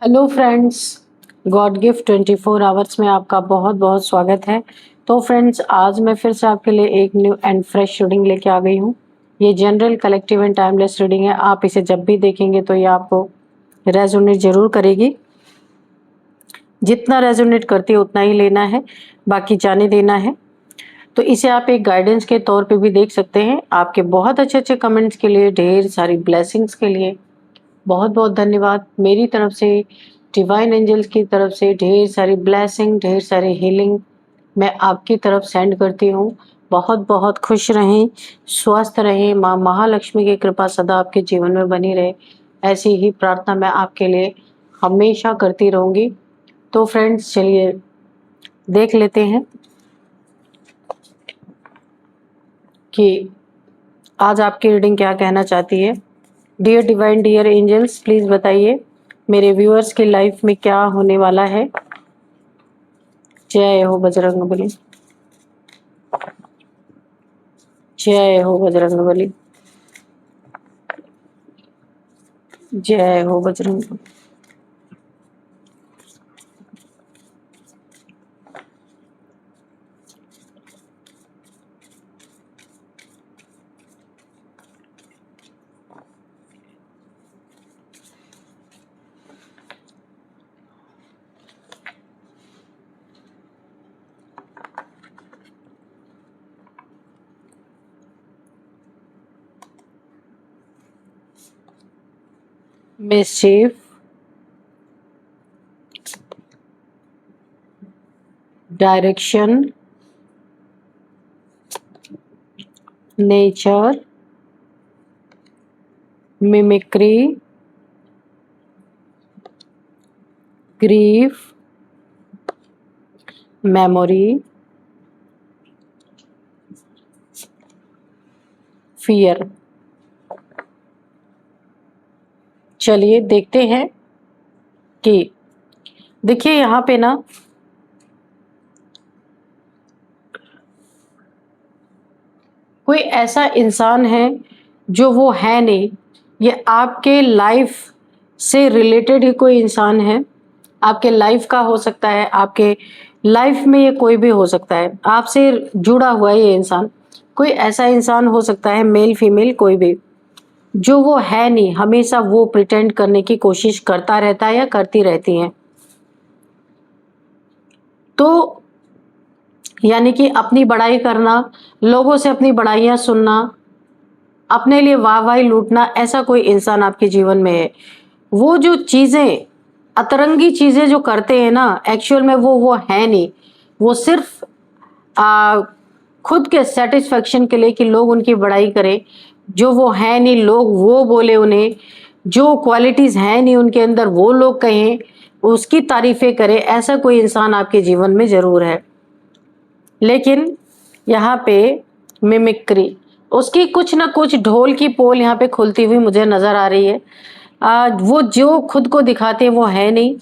Hello friends, God gift 24 hours में आपका बहुत बहुत स्वागत है। तो फ्रेंड्स, आज मैं फिर से आपके लिए एक न्यू एंड फ्रेश रीडिंग लेके आ गई हूँ। ये general, collective and timeless reading है। आप इसे जब भी देखेंगे तो ये आपको रेजोनेट जरूर करेगी। जितना रेजोनेट करती है उतना ही लेना है, बाकी जाने देना है। तो इसे आप एक गाइडेंस के तौर पे भी देख सकते हैं। आपके बहुत अच्छे अच्छे कमेंट्स के लिए, ढेर सारी ब्लेसिंग्स के लिए बहुत बहुत धन्यवाद। मेरी तरफ से, डिवाइन एंजल्स की तरफ से ढेर सारी ब्लेसिंग, ढेर सारी हीलिंग मैं आपकी तरफ सेंड करती हूँ। बहुत बहुत खुश रहें, स्वस्थ रहें, माँ महालक्ष्मी की कृपा सदा आपके जीवन में बनी रहे, ऐसी ही प्रार्थना मैं आपके लिए हमेशा करती रहूँगी। तो फ्रेंड्स, चलिए देख लेते हैं कि आज आपकी रीडिंग क्या कहना चाहती है। Dear divine, dear angels, please बताइए मेरे व्यूअर्स की लाइफ में क्या होने वाला है। जय हो बजरंगबली, जय हो बजरंगबली, जय हो Bajrangbali. mischief, direction, nature, mimicry, grief, memory, fear। चलिए देखते हैं कि देखिए यहाँ पे ना कोई ऐसा इंसान है जो वो है नहीं। ये आपके लाइफ से रिलेटेड ही कोई इंसान है। आपके लाइफ का हो सकता है, आपके लाइफ में ये कोई भी हो सकता है, आपसे जुड़ा हुआ है ये इंसान। कोई ऐसा इंसान हो सकता है, मेल फीमेल कोई भी, जो वो है नहीं, हमेशा वो प्रिटेंड करने की कोशिश करता रहता है या करती रहती है। तो यानी कि अपनी बड़ाई करना, लोगों से अपनी बड़ाइयां सुनना, अपने लिए वाहवाही लूटना, ऐसा कोई इंसान आपके जीवन में है। वो जो चीजें, अतरंगी चीजें जो करते हैं ना, एक्चुअल में वो है नहीं। वो सिर्फ आ, खुद के सेटिस्फेक्शन के लिए कि लोग उनकी बड़ाई करें, जो वो है नहीं लोग वो बोले उन्हें, जो क्वालिटीज है नहीं उनके अंदर वो लोग कहें, उसकी तारीफें करें। ऐसा कोई इंसान आपके जीवन में जरूर है। लेकिन यहाँ पे मिमिक्री, उसकी कुछ ना कुछ ढोल की पोल यहाँ पे खुलती हुई मुझे नजर आ रही है। वो जो खुद को दिखाते हैं वो है नहीं,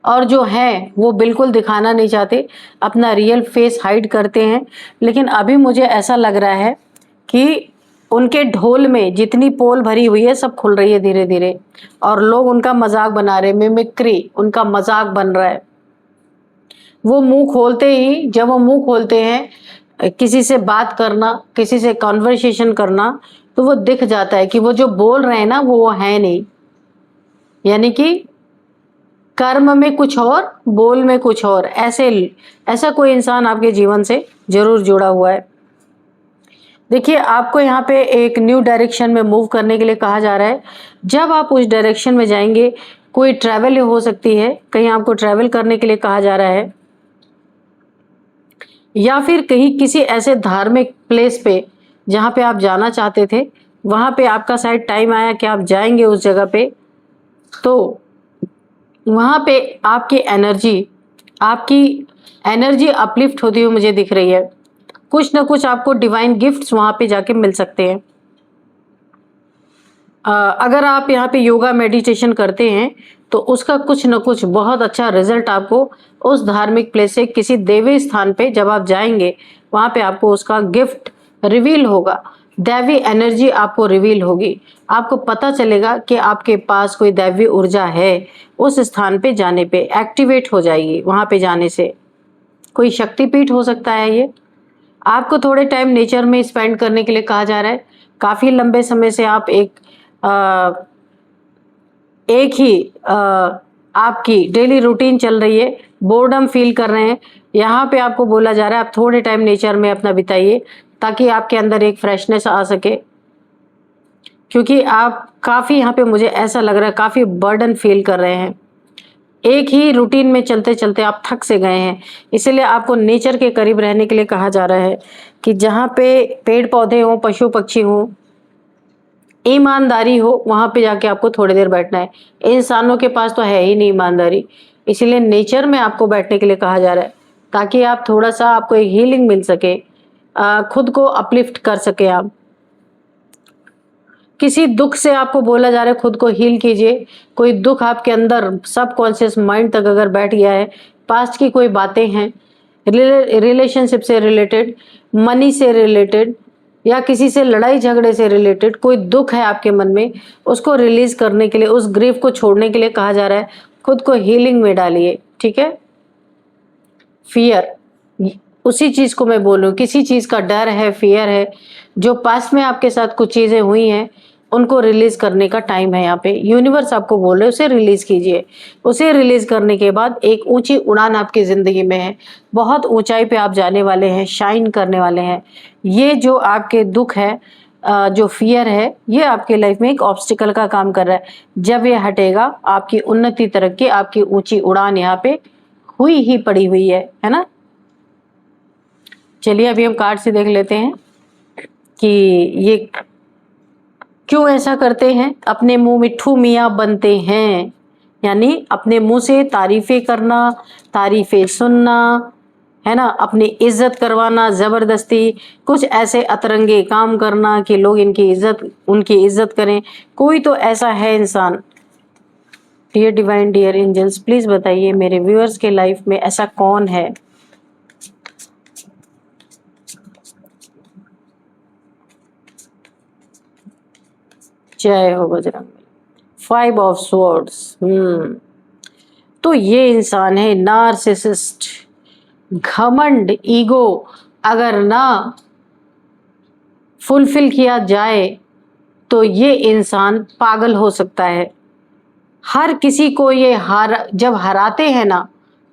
और जो है वो बिल्कुल दिखाना नहीं चाहते, अपना रियल फेस हाइड करते हैं। लेकिन अभी मुझे ऐसा लग रहा है कि उनके ढोल में जितनी पोल भरी हुई है सब खुल रही है धीरे धीरे, और लोग उनका मजाक बना रहे हैं। मिमिक्री उनका मजाक बन रहा है। वो मुंह खोलते ही, जब वो मुंह खोलते हैं किसी से बात करना, किसी से कॉन्वर्सेशन करना, तो वो दिख जाता है कि वो जो बोल रहे हैं ना वो है नहीं। यानी कि कर्म में कुछ और, बोल में कुछ और। ऐसा कोई इंसान आपके जीवन से जरूर जुड़ा हुआ है। देखिए, आपको यहाँ पे एक न्यू डायरेक्शन में मूव करने के लिए कहा जा रहा है। जब आप उस डायरेक्शन में जाएंगे, कोई ट्रैवल हो सकती है, कहीं आपको ट्रैवल करने के लिए कहा जा रहा है, या फिर कहीं किसी ऐसे धार्मिक प्लेस पे जहाँ पे आप जाना चाहते थे, वहां पे आपका शायद टाइम आया कि आप जाएंगे उस जगह पे। तो वहां पे आपकी एनर्जी अपलिफ्ट होती हुई मुझे दिख रही है। कुछ ना कुछ आपको डिवाइन गिफ्ट्स वहां पे जाके मिल सकते हैं। अगर आप यहाँ पे योगा मेडिटेशन करते हैं तो उसका कुछ न कुछ बहुत अच्छा रिजल्ट आपको उस धार्मिक प्लेस से, किसी देवी स्थान पे जब आप जाएंगे, वहां पे आपको उसका गिफ्ट रिवील होगा। दैवी एनर्जी आपको रिवील होगी। आपको पता चलेगा कि आपके पास कोई दैवी ऊर्जा है, उस स्थान पे जाने पे एक्टिवेट हो जाएगी। वहाँ पे जाने से कोई शक्तिपीठ हो सकता है ये। आपको थोड़े टाइम नेचर में स्पेंड करने के लिए कहा जा रहा है। काफ़ी लंबे समय से आप एक ही आपकी डेली रूटीन चल रही है, बोर्डम फील कर रहे हैं। यहाँ पे आपको बोला जा रहा है आप थोड़े टाइम नेचर में अपना बिताइए, ताकि आपके अंदर एक फ्रेशनेस आ सके। क्योंकि आप काफ़ी यहाँ पे मुझे ऐसा लग रहा है काफ़ी बर्डन फील कर रहे हैं। एक ही रूटीन में चलते-चलते आप थक से गए हैं। इसीलिए आपको नेचर के करीब रहने के लिए कहा जा रहा है कि जहाँ पे पेड़-पौधे हों, पशु-पक्षी हों, ईमानदारी हो, वहाँ पे जाके आपको थोड़ी देर बैठना है। इंसानों के पास तो है ही नहीं ईमानदारी, इसीलिए नेचर में आपको बैठने के लिए कहा जा रहा है, ताकि आप थोड़ा-सा आपको एक हीलिंग मिल सके, खुद को अपलिफ्ट कर सकें आप। किसी दुःख से आपको बोला जा रहा है खुद को हील कीजिए। कोई दुःख आपके अंदर सबकॉन्शियस माइंड तक अगर बैठ गया है, पास्ट की कोई बातें हैं, रिलेशनशिप से रिलेटेड, मनी से रिलेटेड या किसी से लड़ाई झगड़े से रिलेटेड कोई दुःख है आपके मन में, उसको रिलीज़ करने के लिए, उस ग्रीफ को छोड़ने के लिए कहा जा रहा है, खुद को हीलिंग में डालिए, ठीक है? फ़ियर, उसी चीज़ को मैं बोल रही हूँ, किसी चीज़ का डर है, फ़ियर है, जो पास्ट में आपके साथ कुछ चीज़ें हुई हैं, उनको रिलीज़ करने का टाइम है यहाँ पे। यूनिवर्स आपको बोल रहे हैं उसे रिलीज़ कीजिए। उसे रिलीज़ करने के बाद एक ऊँची उड़ान आपकी ज़िंदगी में है। बहुत ऊँचाई पे आप जाने वाले हैं, शाइन करने वाले हैं। ये जो आपके दुःख है, जो फ़ियर है, ये आपके लाइफ़ में एक ऑब्स्टिकल का काम कर रहा है। जब ये हटेगा, आपकी उन्नति, तरक्की, आपकी ऊँची उड़ान यहाँ पे हुई ही पड़ी हुई है ना? चलिए अभी हम कार्ड से देख लेते हैं कि ये क्यों ऐसा करते हैं। अपने मुंह मिट्ठू मियाँ बनते हैं, यानी अपने मुंह से तारीफें करना, तारीफें सुनना, है ना, अपनी इज्जत करवाना, जबरदस्ती कुछ ऐसे अतरंगे काम करना कि लोग उनकी इज्जत करें। कोई तो ऐसा है इंसान। Dear divine, dear angels, please बताइए मेरे व्यूअर्स के लाइफ में ऐसा कौन है। जय हो बजरंग। 5 of swords. तो ये इंसान है नार्सिसिस्ट, घमंड, ईगो अगर ना फुलफिल किया जाए तो ये इंसान पागल हो सकता है। हर किसी को ये जब हराते हैं ना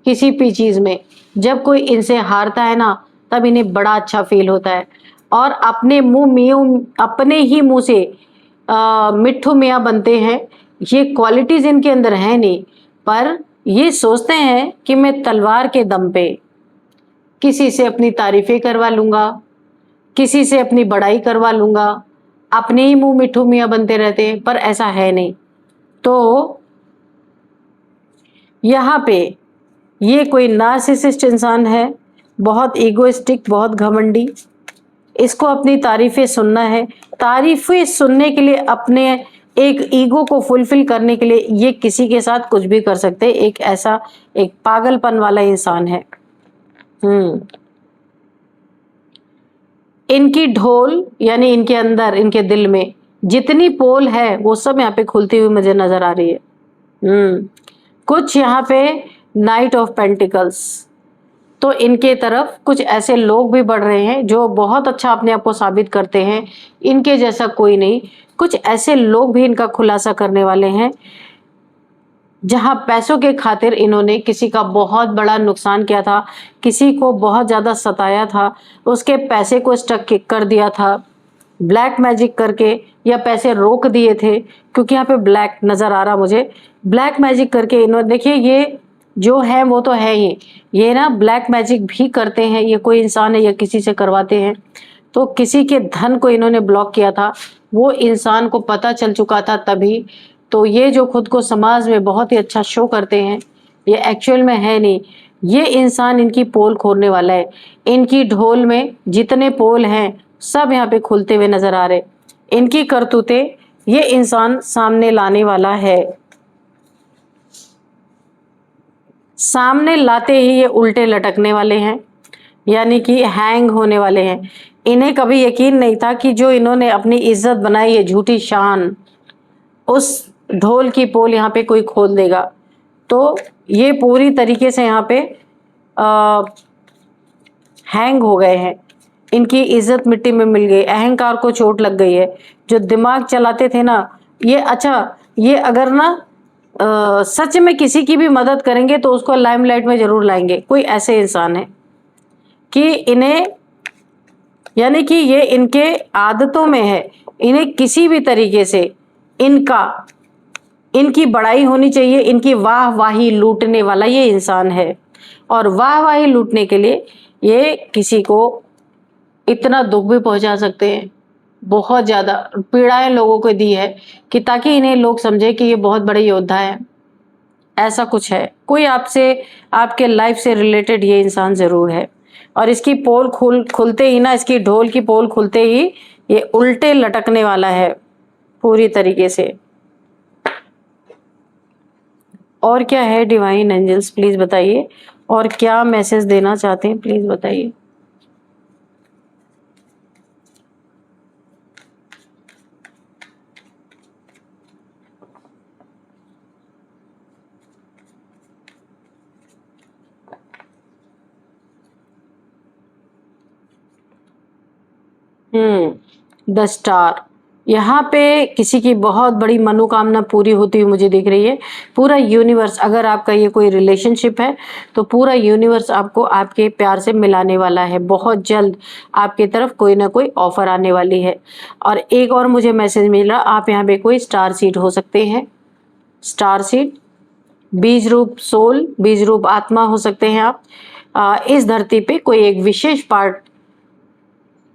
किसी भी चीज में, जब कोई इनसे हारता है ना, तब इन्हें बड़ा अच्छा फील होता है। और अपने ही मुंह से मिट्ठू मियाँ बनते हैं। ये क्वालिटीज इनके अंदर है नहीं, पर ये सोचते हैं कि मैं तलवार के दम पे किसी से अपनी तारीफें करवा लूंगा, किसी से अपनी बड़ाई करवा लूंगा। अपने ही मुंह मिट्ठू मियाँ बनते रहते हैं, पर ऐसा है नहीं। तो यहाँ पे ये कोई नार्सिसिस्ट इंसान है, बहुत ईगोइस्टिक, बहुत घमंडी। इसको अपनी तारीफें सुनना है। तारीफें सुनने के लिए, अपने एक ईगो को फुलफिल करने के लिए ये किसी के साथ कुछ भी कर सकते हैं। एक ऐसा एक पागलपन वाला इंसान है। इनकी ढोल, यानी इनके अंदर, इनके दिल में जितनी पोल है वो सब यहाँ पे खुलती हुई मुझे नजर आ रही है। कुछ यहाँ पे नाइट ऑफ पेंटिकल्स, तो इनके तरफ कुछ ऐसे लोग भी बढ़ रहे हैं जो बहुत अच्छा अपने आप को साबित करते हैं, इनके जैसा कोई नहीं। कुछ ऐसे लोग भी इनका खुलासा करने वाले हैं जहां पैसों के खातिर इन्होंने किसी का बहुत बड़ा नुकसान किया था, किसी को बहुत ज्यादा सताया था, उसके पैसे को स्टक कर दिया था, ब्लैक मैजिक करके, या पैसे रोक दिए थे, क्योंकि यहाँ पे ब्लैक नजर आ रहा मुझे। ब्लैक मैजिक करके इन्होंने, देखिए ये जो है वो तो है ही, ये ना ब्लैक मैजिक भी करते हैं। ये कोई इंसान है या किसी से करवाते हैं। तो किसी के धन को इन्होंने ब्लॉक किया था, वो इंसान को पता चल चुका था तभी। तो ये जो खुद को समाज में बहुत ही अच्छा शो करते हैं, ये एक्चुअल में है नहीं। ये इंसान इनकी पोल खोलने वाला है। इनकी ढोल में जितने पोल हैं सब यहाँ पे खुलते हुए नजर आ रहे। इनकी करतूतें ये इंसान सामने लाने वाला है। सामने लाते ही ये उल्टे लटकने वाले हैं, यानी कि हैंग होने वाले हैं। इन्हें कभी यकीन नहीं था कि जो इन्होंने अपनी इज्जत बनाई है, झूठी शान, उस ढोल की पोल यहाँ पे कोई खोल देगा। तो ये पूरी तरीके से यहाँ पे हैंग हो गए हैं। इनकी इज्जत मिट्टी में मिल गई, अहंकार को चोट लग गई है। जो दिमाग चलाते थे ना, ये अच्छा, ये अगर ना सच में किसी की भी मदद करेंगे तो उसको लाइमलाइट में जरूर लाएंगे। कोई ऐसे इंसान है कि इन्हें, यानी कि ये इनके आदतों में है, इन्हें किसी भी तरीके से इनकी बड़ाई होनी चाहिए। इनकी वाहवाही लूटने वाला ये इंसान है, और वाहवाही लूटने के लिए ये किसी को इतना दुख भी पहुंचा सकते हैं। बहुत ज्यादा पीड़ाएं लोगों को दी है कि ताकि इन्हें लोग समझे कि ये बहुत बड़े योद्धा है। ऐसा कुछ है, कोई आपसे, आपके लाइफ से रिलेटेड ये इंसान जरूर है। और इसकी पोल खुलते ही ना, इसकी ढोल की पोल खुलते ही ये उल्टे लटकने वाला है पूरी तरीके से। और क्या है डिवाइन एंजल्स, प्लीज बताइए, और क्या मैसेज देना चाहते हैं, प्लीज बताइए। द स्टार, यहाँ पे किसी की बहुत बड़ी मनोकामना पूरी होती हुई मुझे दिख रही है। पूरा यूनिवर्स, अगर आपका ये कोई रिलेशनशिप है तो पूरा यूनिवर्स आपको आपके प्यार से मिलाने वाला है। बहुत जल्द आपकी तरफ कोई ना कोई ऑफर आने वाली है। और एक और मुझे मैसेज मिला, आप यहाँ पे कोई स्टार सीड हो सकते हैं। स्टार सीड, बीज रूप सोल, बीज रूप आत्मा हो सकते हैं आप। इस धरती पे कोई एक विशेष पार्ट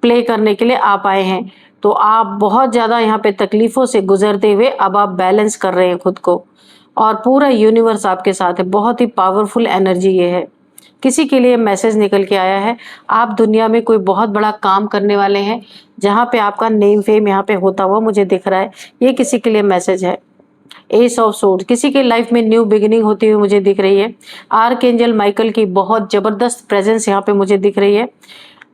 प्ले करने के लिए आप आए हैं। तो आप बहुत ज़्यादा यहाँ पे तकलीफ़ों से गुजरते हुए अब आप बैलेंस कर रहे हैं खुद को, और पूरा यूनिवर्स आपके साथ है। बहुत ही पावरफुल एनर्जी ये है। किसी के लिए मैसेज निकल के आया है, आप दुनिया में कोई बहुत बड़ा काम करने वाले हैं, जहाँ पे आपका नेम फेम यहाँ पे होता हुआ मुझे दिख रहा है। ये किसी के लिए मैसेज है। एस ऑफ सोर्ड, किसी के लाइफ में न्यू बिगिनिंग होती हुई मुझे दिख रही है। आर्कएंजल माइकल की बहुत ज़बरदस्त प्रेजेंस यहाँ पे मुझे दिख रही है।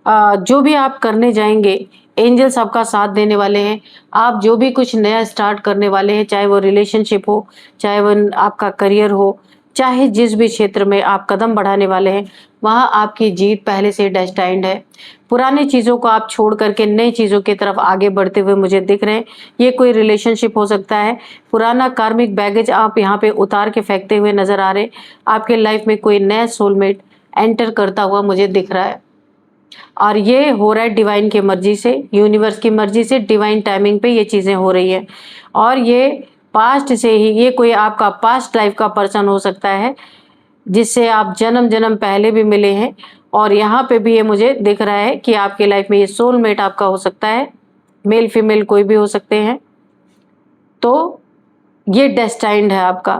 जो भी आप करने जाएंगे, एंजल्स आपका साथ देने वाले हैं। आप जो भी कुछ नया स्टार्ट करने वाले हैं, चाहे वो रिलेशनशिप हो, चाहे वो आपका करियर हो, चाहे जिस भी क्षेत्र में आप कदम बढ़ाने वाले हैं, वहाँ आपकी जीत पहले से डेस्टाइंड है। पुरानी चीज़ों को आप छोड़ करके नई चीज़ों की तरफ आगे बढ़ते हुए मुझे दिख रहे हैं। ये कोई रिलेशनशिप हो सकता है। पुराना कार्मिक बैगेज आप यहाँ पे उतार के फेंकते हुए नजर आ रहे हैं। आपके लाइफ में कोई नया सोलमेट एंटर करता हुआ मुझे दिख रहा है, और ये हो रहा है डिवाइन की मर्जी से, यूनिवर्स की मर्जी से, डिवाइन टाइमिंग पे ये चीज़ें हो रही हैं। और ये पास्ट से ही, ये कोई आपका पास्ट लाइफ का पर्सन हो सकता है जिससे आप जन्म जन्म पहले भी मिले हैं। और यहाँ पे भी ये मुझे दिख रहा है कि आपके लाइफ में ये सोलमेट आपका हो सकता है। मेल फीमेल कोई भी हो सकते हैं। तो ये डेस्टाइंड है आपका।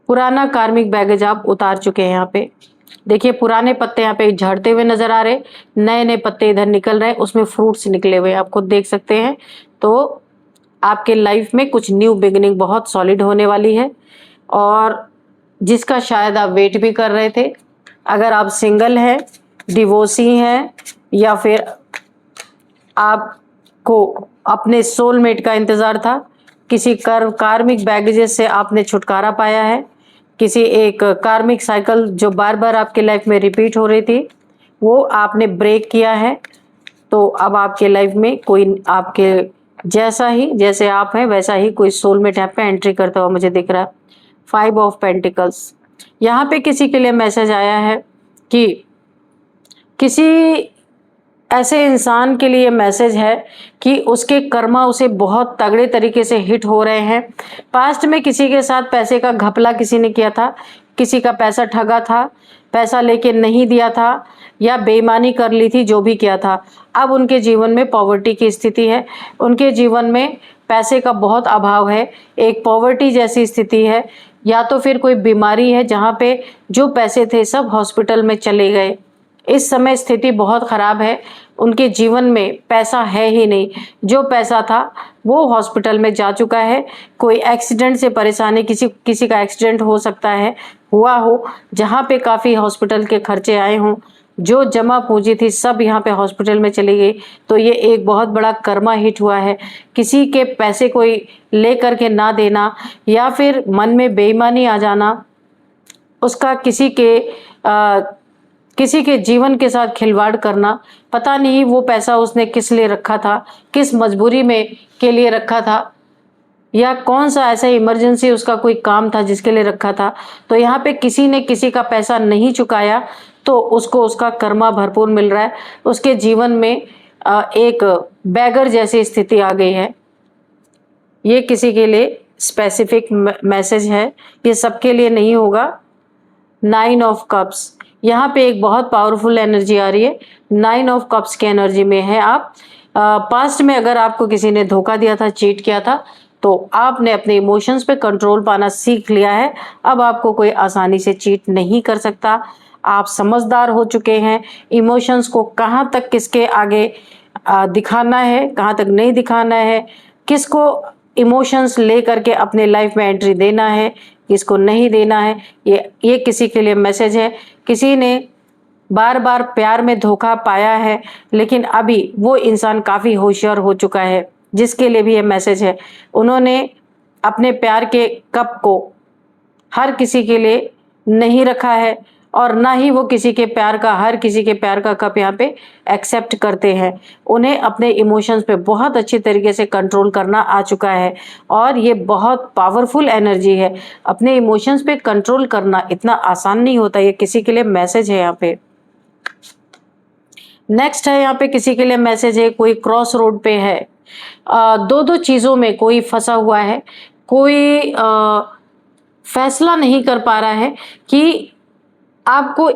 पुराना कार्मिक बैगेज आप उतार चुके हैं। यहाँ पे देखिए, पुराने पत्ते यहाँ पे झड़ते हुए नजर आ रहे, नए नए पत्ते इधर निकल रहे हैं, उसमें फ्रूट्स निकले हुए आप खुद देख सकते हैं। तो आपके लाइफ में कुछ न्यू बिगिनिंग बहुत सॉलिड होने वाली है, और जिसका शायद आप वेट भी कर रहे थे। अगर आप सिंगल हैं, डिवोर्सी हैं, या फिर आपको अपने सोलमेट का इंतजार था, किसी कार्मिक बैगेजेस से आपने छुटकारा पाया है, किसी एक कार्मिक साइकिल जो बार बार आपके लाइफ में रिपीट हो रही थी वो आपने ब्रेक किया है। तो अब आपके लाइफ में कोई आपके जैसा ही, जैसे आप हैं वैसा ही कोई सोलमेट यहाँ पे एंट्री करता हुआ मुझे दिख रहा है। 5 ऑफ पेंटिकल्स, यहाँ पे किसी के लिए मैसेज आया है कि किसी ऐसे इंसान के लिए मैसेज है कि उसके कर्मा उसे बहुत तगड़े तरीके से हिट हो रहे हैं। पास्ट में किसी के साथ पैसे का घपला किसी ने किया था, किसी का पैसा ठगा था, पैसा लेके नहीं दिया था, या बेईमानी कर ली थी, जो भी किया था। अब उनके जीवन में पॉवर्टी की स्थिति है, उनके जीवन में पैसे का बहुत अभाव है, एक पॉवर्टी जैसी स्थिति है, या तो फिर कोई बीमारी है जहाँ पे जो पैसे थे सब हॉस्पिटल में चले गए। इस समय स्थिति बहुत खराब है, उनके जीवन में पैसा है ही नहीं, जो पैसा था वो हॉस्पिटल में जा चुका है। कोई एक्सीडेंट से परेशानी, किसी का एक्सीडेंट हो सकता है, हुआ हो, जहाँ पे काफ़ी हॉस्पिटल के खर्चे आए हों, जो जमा पूंजी थी सब यहाँ पे हॉस्पिटल में चली गई। तो ये एक बहुत बड़ा कर्मा हिट हुआ है। किसी के पैसे कोई ले करके ना देना या फिर मन में बेईमानी आ जाना, उसका किसी के जीवन के साथ खिलवाड़ करना, पता नहीं वो पैसा उसने किस लिए रखा था, किस मजबूरी में के लिए रखा था, या कौन सा ऐसा इमरजेंसी उसका कोई काम था जिसके लिए रखा था। तो यहाँ पे किसी ने किसी का पैसा नहीं चुकाया तो उसको उसका कर्मा भरपूर मिल रहा है। उसके जीवन में एक बैगर जैसी स्थिति आ गई है। ये किसी के लिए स्पेसिफिक मैसेज है, ये सबके लिए नहीं होगा। 9 ऑफ कप्स, यहाँ पे एक बहुत पावरफुल एनर्जी आ रही है। 9 ऑफ कप्स की एनर्जी में है आप। पास्ट में अगर आपको किसी ने धोखा दिया था, चीट किया था, तो आपने अपने इमोशंस पे कंट्रोल पाना सीख लिया है। अब आपको कोई आसानी से चीट नहीं कर सकता। आप समझदार हो चुके हैं। इमोशंस को कहाँ तक किसके आगे दिखाना है, कहाँ तक नहीं दिखाना है, किसको इमोशंस ले करके अपने लाइफ में एंट्री देना है, किसको नहीं देना है। ये किसी के लिए मैसेज है। किसी ने बार बार प्यार में धोखा पाया है, लेकिन अभी वो इंसान काफ़ी होशियार हो चुका है, जिसके लिए भी ये मैसेज है। उन्होंने अपने प्यार के कप को हर किसी के लिए नहीं रखा है और ना ही वो हर किसी के प्यार का कप यहाँ पे एक्सेप्ट करते हैं। उन्हें अपने इमोशंस पे बहुत अच्छी तरीके से कंट्रोल करना आ चुका है और ये बहुत पावरफुल एनर्जी है। अपने इमोशंस पे कंट्रोल करना इतना आसान नहीं होता। ये किसी के लिए मैसेज है यहाँ पे। नेक्स्ट है यहाँ पे किसी के लिए मैसेज है, कोई क्रॉस रोड पे है, दो चीज़ों में कोई फंसा हुआ है, कोई फैसला नहीं कर पा रहा है कि आपको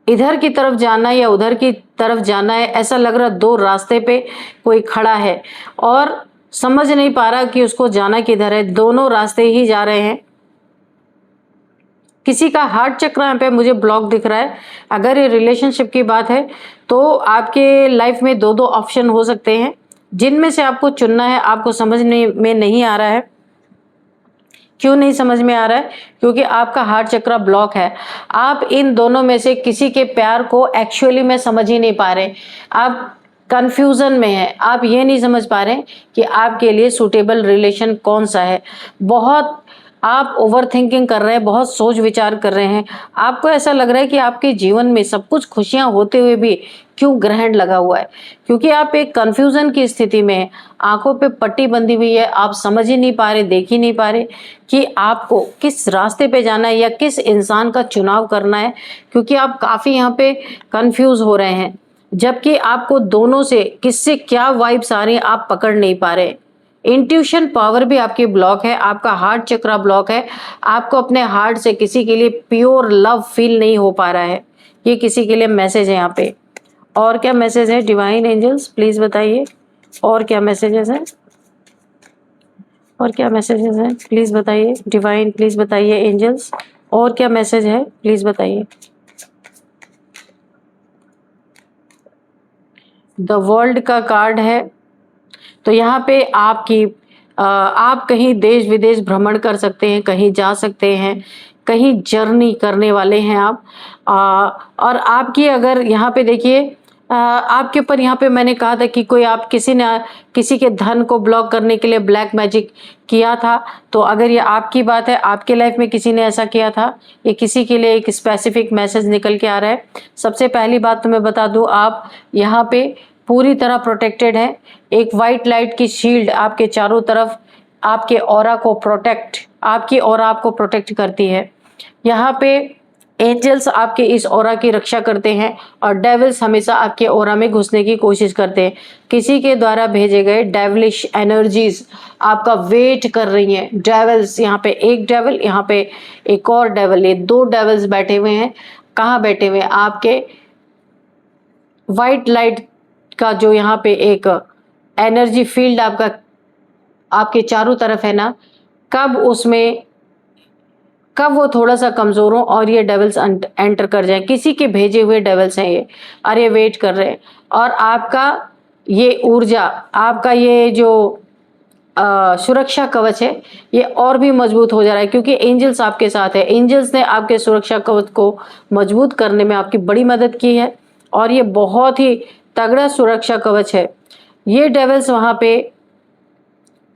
इधर की तरफ जाना है या उधर की तरफ जाना है। ऐसा लग रहा 2 रास्ते पे कोई खड़ा है और समझ नहीं पा रहा कि उसको जाना किधर है। दोनों रास्ते ही जा रहे हैं। किसी का हार्ट चक्र यहाँ पे मुझे ब्लॉक दिख रहा है। अगर ये रिलेशनशिप की बात है तो आपके लाइफ में 2 ऑप्शन हो सकते हैं, जिनमें से आपको चुनना है। आपको समझने में नहीं आ रहा है। क्यों नहीं समझ में आ रहा है? क्योंकि आपका हार्ट चक्र ब्लॉक है। आप इन दोनों में से किसी के प्यार को एक्चुअली में समझ ही नहीं पा रहे। आप कंफ्यूजन में हैं। आप ये नहीं समझ पा रहे कि आपके लिए सूटेबल रिलेशन कौन सा है। बहुत आप ओवर थिंकिंग कर रहे हैं, बहुत सोच विचार कर रहे हैं। आपको ऐसा लग रहा है कि आपके जीवन में सब कुछ खुशियां होते हुए भी क्यों ग्रहण लगा हुआ है, क्योंकि आप एक कंफ्यूजन की स्थिति में हैं। आंखों पे पट्टी बंधी हुई है। आप समझ ही नहीं पा रहे, देख ही नहीं पा रहे कि आपको किस रास्ते पे जाना है या किस इंसान का चुनाव करना है, क्योंकि आप काफ़ी यहाँ पे कंफ्यूज हो रहे हैं। जबकि आपको दोनों से किससे क्या वाइब्स आ रही हैं आप पकड़ नहीं पा रहे। इंट्यूशन पावर भी आपकी ब्लॉक है। आपका हार्ट चक्रा ब्लॉक है। आपको अपने हार्ट से किसी के लिए प्योर लव फील नहीं हो पा रहा है। ये किसी के लिए मैसेज है यहाँ पे। और क्या मैसेज है डिवाइन एंजल्स, प्लीज बताइए। और क्या मैसेजेस हैं? और क्या मैसेजेस हैं प्लीज बताइए डिवाइन, प्लीज बताइए एंजल्स। और क्या मैसेज है प्लीज बताइए। द वर्ल्ड का कार्ड है। तो यहाँ पे आप कहीं देश विदेश भ्रमण कर सकते हैं, कहीं जा सकते हैं, कहीं जर्नी करने वाले हैं आप। और आपकी अगर यहाँ पे देखिए आपके ऊपर यहाँ पे मैंने कहा था कि कोई आप किसी ने किसी के धन को ब्लॉक करने के लिए ब्लैक मैजिक किया था। तो अगर ये आपकी बात है, आपके लाइफ में किसी ने ऐसा किया था, ये किसी के लिए एक स्पेसिफिक मैसेज निकल के आ रहा है। सबसे पहली बात तो मैं बता दूं, आप यहाँ पे पूरी तरह प्रोटेक्टेड है। एक वाइट लाइट की शील्ड आपके चारों तरफ आपके ऑरा को आपकी ऑरा आपको प्रोटेक्ट करती है। यहाँ पे एंजल्स आपके इस ऑरा की रक्षा करते हैं और डेविल्स हमेशा आपके ऑरा में घुसने की कोशिश करते हैं। किसी के द्वारा भेजे गए डेविलिश एनर्जीज आपका वेट कर रही हैं। डेविल्स, यहाँ पे एक डेविल, यहाँ पे एक और डेविल, ये 2 डेविल्स बैठे हुए हैं। कहाँ बैठे हुए हैं? आपके वाइट लाइट का जो यहाँ पे एक एनर्जी फील्ड आपके चारों तरफ है ना, कब वो थोड़ा सा कमजोर हो और ये डेविल्स एंटर कर जाए, किसी के भेजे हुए डेविल्स हैं ये, और ये वेट कर रहे हैं। और आपका ये ऊर्जा, आपका ये जो सुरक्षा कवच है, ये और भी मजबूत हो जा रहा है क्योंकि एंजल्स आपके साथ है। एंजल्स ने आपके सुरक्षा कवच को मजबूत करने में आपकी बड़ी मदद की है और ये बहुत ही तगड़ा सुरक्षा कवच है। ये डेविल्स वहाँ पे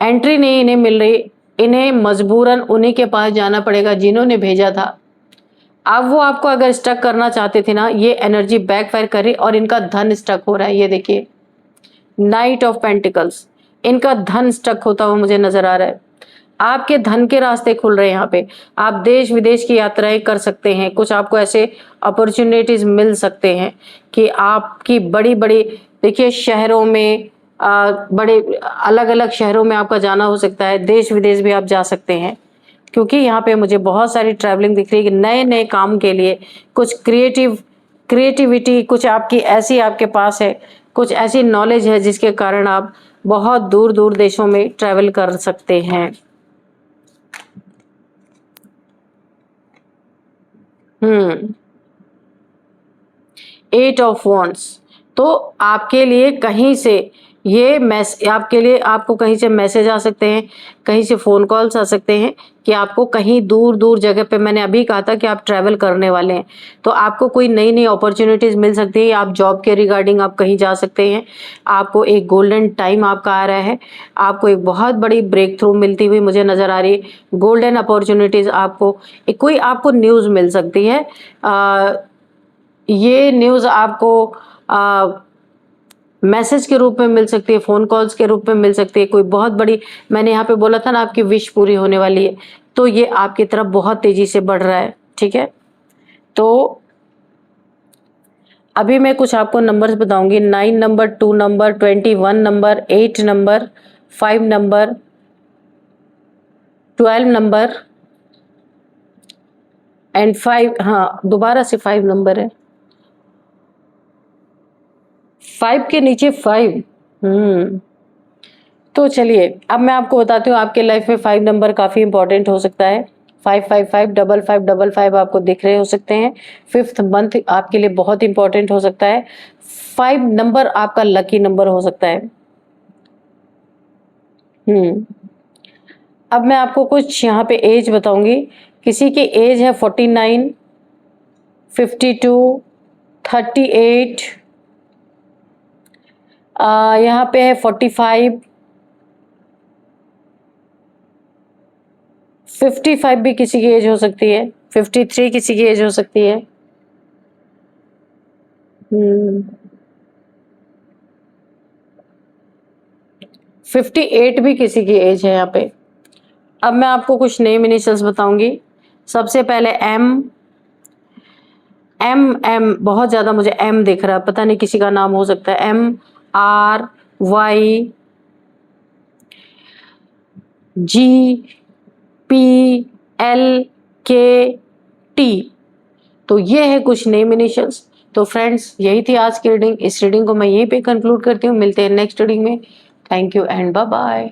एंट्री नहीं इन्हें मिल रही, इन्हें मजबूरन उन्हीं के पास जाना पड़ेगा जिन्होंने भेजा था। अब वो आपको अगर स्टक करना चाहते थे ना, ये एनर्जी बैकफायर कर रही और इनका धन स्टक हो रहा है। ये देखिए, नाइट ऑफ पेंटिकल्स, इनका धन स्टक होता हुआ मुझे नजर आ रहा है। आपके धन के रास्ते खुल रहे हैं यहाँ पे। आप देश विदेश की यात्राएं कर सकते हैं। कुछ आपको ऐसे अपॉर्चुनिटीज मिल सकते हैं कि आपकी बड़ी बड़ी, देखिए शहरों में बड़े अलग अलग शहरों में आपका जाना हो सकता है। देश विदेश भी आप जा सकते हैं क्योंकि यहाँ पे मुझे बहुत सारी ट्रैवलिंग दिख रही है कि नए नए काम के लिए कुछ क्रिएटिविटी कुछ आपकी ऐसी आपके पास है, कुछ ऐसी नॉलेज है जिसके कारण आप बहुत दूर दूर देशों में ट्रैवल कर सकते हैं। हम्म 8 ऑफ वॉन्ड्स, तो आपके लिए कहीं से ये आपके लिए आपको कहीं से मैसेज आ सकते हैं, कहीं से फ़ोन कॉल्स आ सकते हैं कि आपको कहीं दूर-दूर जगह पे, मैंने अभी कहा था कि आप ट्रैवल करने वाले हैं, तो आपको कोई नई-नई अपॉर्च्युनिटीज़ मिल सकती है। आप जॉब के रिगार्डिंग आप कहीं जा सकते हैं। आपको एक गोल्डन टाइम आपका आ रहा है। आपको एक बहुत बड़ी ब्रेक थ्रू मिलती हुई मुझे नज़र आ रही है। गोल्डन अपॉर्च्युनिटीज़ आपको कोई आपको न्यूज़ मिल सकती है। ये न्यूज़ आपको मैसेज के रूप में मिल सकती है, फ़ोन कॉल्स के रूप में मिल सकती है। कोई बहुत बड़ी, मैंने यहाँ पे बोला था ना आपकी विश पूरी होने वाली है, तो ये आपकी तरफ बहुत तेज़ी से बढ़ रहा है, ठीक है? तो अभी मैं कुछ आपको नंबर्स बताऊँगी। 9 number, 2 number, 21 number, 8 number, 5 number, 12 number and 5, हाँ, दोबारा से 5 नंबर है। 5 के नीचे 5। तो चलिए अब मैं आपको बताती हूँ, आपके लाइफ में 5 नंबर काफ़ी इंपॉर्टेंट हो सकता है। 555 5555 आपको दिख रहे हो सकते हैं। 5th मंथ आपके लिए बहुत इंपॉर्टेंट हो सकता है। 5 नंबर आपका लकी नंबर हो सकता है। अब मैं आपको कुछ यहाँ पे एज बताऊंगी। किसी की एज है 49, 52, 38, यहाँ पे है 45, 55 भी किसी की एज हो सकती है, 53 किसी की एज हो सकती है। 58 भी किसी की एज है यहाँ पे। अब मैं आपको कुछ नेम इनिशियल्स बताऊंगी। सबसे पहले एम बहुत ज्यादा मुझे एम दिख रहा है, पता नहीं किसी का नाम हो सकता है। MRY GPLKT, तो ये है कुछ नेम इनिशियल्स। तो फ्रेंड्स, यही थी आज की रीडिंग। इस रीडिंग को मैं यहीं पे कंक्लूड करती हूँ। मिलते हैं नेक्स्ट रीडिंग में। Thank you and bye bye.